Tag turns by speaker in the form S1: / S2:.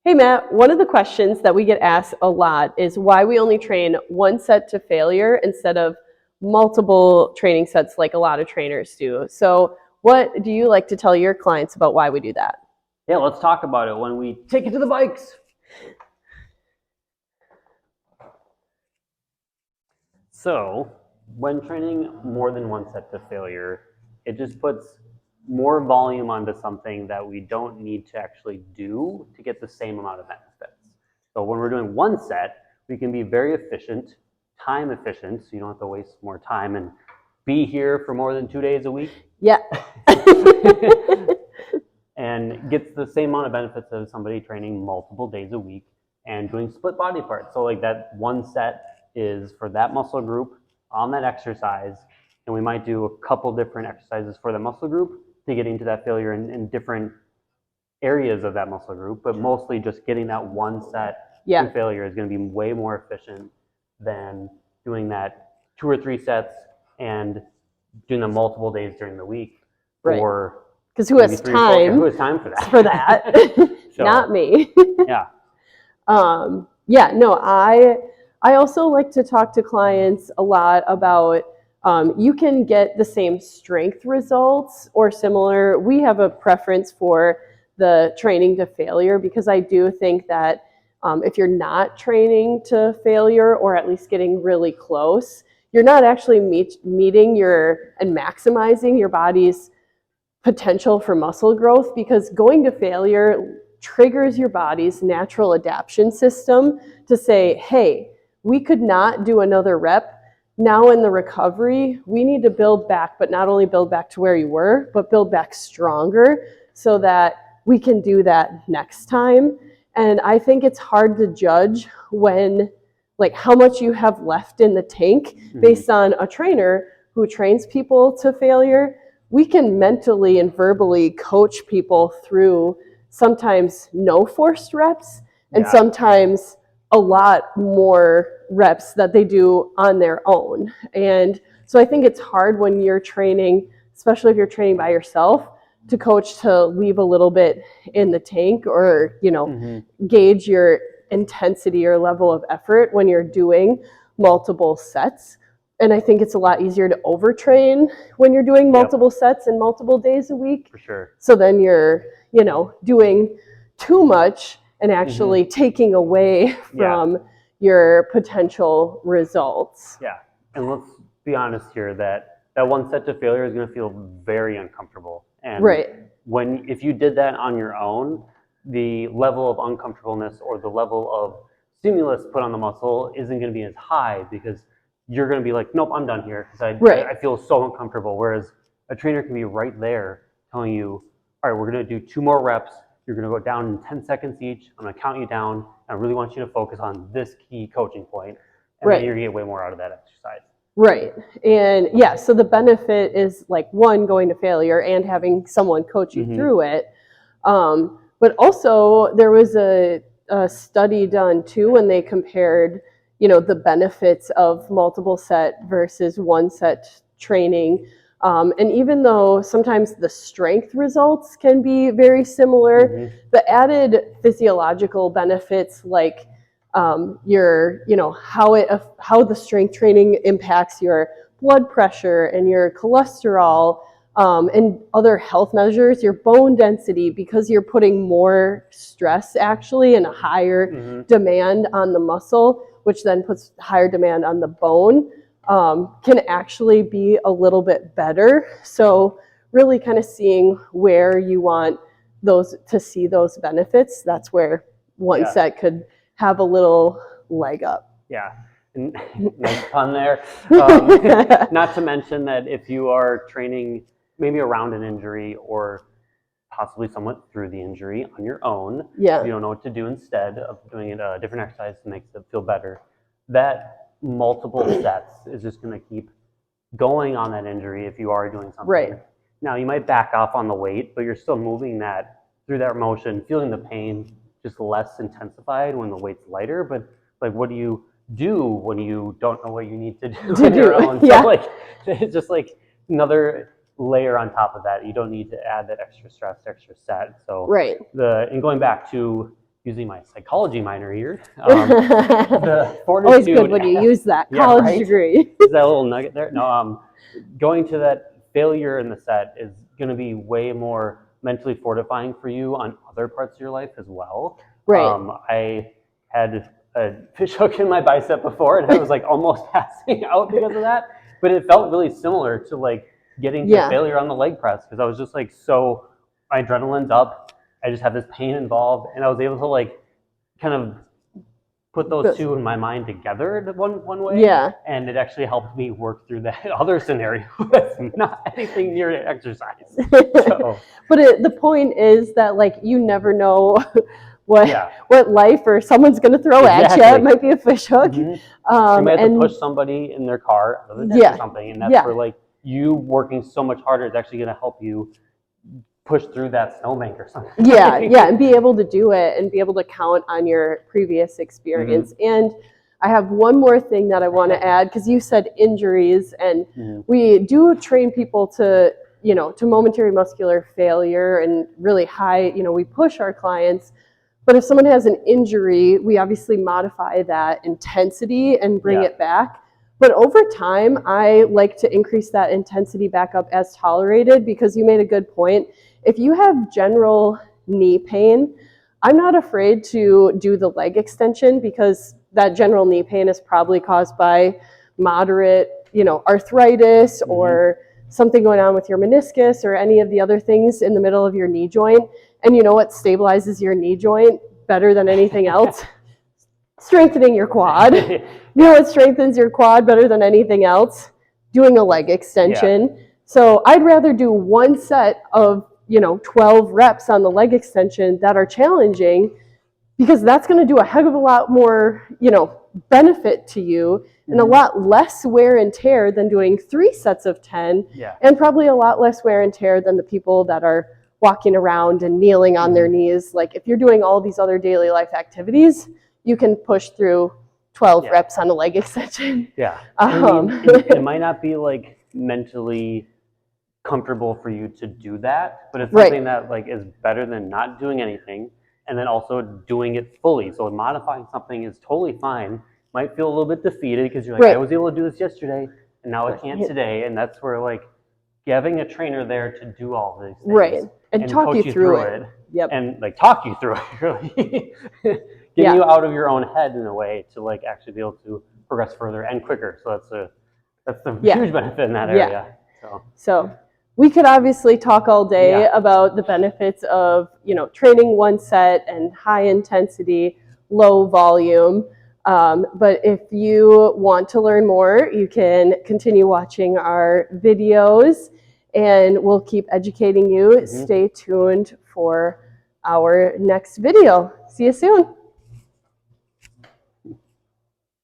S1: Hey Matt, one of the questions that we get asked a lot is why we only train one set to failure instead of multiple training sets like a lot of trainers do. So, what do you like to tell your clients about why we do that?
S2: Yeah, let's talk about it when we take it to the bikes. So, when training more than one set to failure, it just puts more volume onto something that we don't need to actually do to get the same amount of benefits. So, when we're doing one set, we can be very efficient, time efficient, so you don't have to waste more time and be here for more than 2 days a week.
S1: Yeah.
S2: And gets the same amount of benefits as somebody training multiple days a week and doing split body parts. So like that one set is for that muscle group on that exercise, and we might do a couple different exercises for the muscle group to get into that failure in different areas of that muscle group, but mostly just getting that one set to failure is going to be way more efficient than doing that 2 or 3 sets and doing them multiple days during the week.
S1: Right.
S2: Or
S1: because who has time?
S2: Who has time for that?
S1: For that? So, not me.
S2: Yeah.
S1: Yeah. No, I also like to talk to clients a lot about you can get the same strength results or similar. We have a preference for the training to failure because I do think that if you're not training to failure or at least getting really close, you're not actually meeting and maximizing your body's potential for muscle growth, because going to failure triggers your body's natural adaptation system to say, hey, we could not do another rep. Now in the recovery, we need to build back, but not only build back to where you were, but build back stronger so that we can do that next time. And I think it's hard to judge when, like, how much you have left in the tank based on a trainer who trains people to failure. We can mentally and verbally coach people through sometimes no forced reps and sometimes a lot more reps that they do on their own. And so I think it's hard when you're training, especially if you're training by yourself, to coach to leave a little bit in the tank or, gauge your intensity or level of effort when you're doing multiple sets. And I think it's a lot easier to overtrain when you're doing multiple sets and multiple days a week.
S2: For sure.
S1: So then you're, doing too much and actually taking away from your potential results.
S2: Yeah. And let's be honest here that one set to failure is going to feel very uncomfortable. And if you did that on your own, the level of uncomfortableness or the level of stimulus put on the muscle isn't going to be as high because you're going to be like, nope, I'm done here because I feel so uncomfortable. Whereas a trainer can be right there telling you, all right, we're going to do 2 more reps. You're going to go down in 10 seconds each. I'm going to count you down. I really want you to focus on this key coaching point. And then you're going to get way more out of that exercise.
S1: Right. And so the benefit is like, one, going to failure and having someone coach you through it. But also there was a study done too when they compared the benefits of multiple set versus one set training. And even though sometimes the strength results can be very similar, the added physiological benefits like how the strength training impacts your blood pressure and your cholesterol and other health measures, your bone density, because you're putting more stress actually and a higher demand on the muscle, which then puts higher demand on the bone, can actually be a little bit better. So really kind of seeing where you want to see those benefits, that's where one set could have a little leg up.
S2: Yeah, nice pun there. Not to mention that if you are training maybe around an injury or possibly somewhat through the injury on your own, you don't know what to do instead of doing a different exercise to make it feel better, that multiple sets is just going to keep going on that injury if you are doing something.
S1: Right.
S2: Now, you might back off on the weight, but you're still moving that through that motion, feeling the pain just less intensified when the weight's lighter. But like, what do you do when you don't know what you need to do on your own? So like, it's just like another layer on top of that. You don't need to add that extra stress, extra set. So and going back to using my psychology minor here, the fortitude.
S1: Always good when you use that college degree.
S2: Is that a little nugget there? No, going to that failure in the set is going to be way more mentally fortifying for you on other parts of your life as well.
S1: Right.
S2: I had a fish hook in my bicep before, and I was like almost passing out because of that. But it felt really similar to like getting to failure on the leg press, because I was just like, so my adrenaline's up. I just have this pain involved, and I was able to like kind of put those two in my mind together one way.
S1: Yeah.
S2: And it actually helped me work through that other scenario that's not anything near exercise. So.
S1: But the point is that like you never know what life or someone's going to throw at you. It might be a fish hook.
S2: Mm-hmm. You might have to push somebody in their car out of the ditch or something, and that's where like you working so much harder is actually going to help you push through that snowbank or something.
S1: And be able to do it and be able to count on your previous experience. And I have one more thing that I want to add, because you said injuries, and we do train people to, to momentary muscular failure and really high, we push our clients. But if someone has an injury, we obviously modify that intensity and bring it back. But over time, I like to increase that intensity back up as tolerated, because you made a good point. If you have general knee pain, I'm not afraid to do the leg extension, because that general knee pain is probably caused by moderate, arthritis or something going on with your meniscus or any of the other things in the middle of your knee joint. And you know what stabilizes your knee joint better than anything else? Strengthening your quad. You know what strengthens your quad better than anything else? Doing a leg extension. So I'd rather do one set of 12 reps on the leg extension that are challenging, because that's going to do a heck of a lot more, benefit to you and a lot less wear and tear than doing 3 sets of 10, and probably a lot less wear and tear than the people that are walking around and kneeling on their knees. Like if you're doing all these other daily life activities, you can push through 12 reps on a leg extension.
S2: It might not be like mentally comfortable for you to do that, but it's something that like is better than not doing anything, and then also doing it fully. So modifying something is totally fine. Might feel a little bit defeated because you're like, I was able to do this yesterday and now I can't today. And that's where like having a trainer there to do all these things
S1: and talk you through it.
S2: And like talk you through it, really. Getting you out of your own head in a way to like actually be able to progress further and quicker. So that's the huge benefit in that area.
S1: So we could obviously talk all day about the benefits of, training one set and high intensity, low volume. But if you want to learn more, you can continue watching our videos and we'll keep educating you. Stay tuned for our next video. See you soon.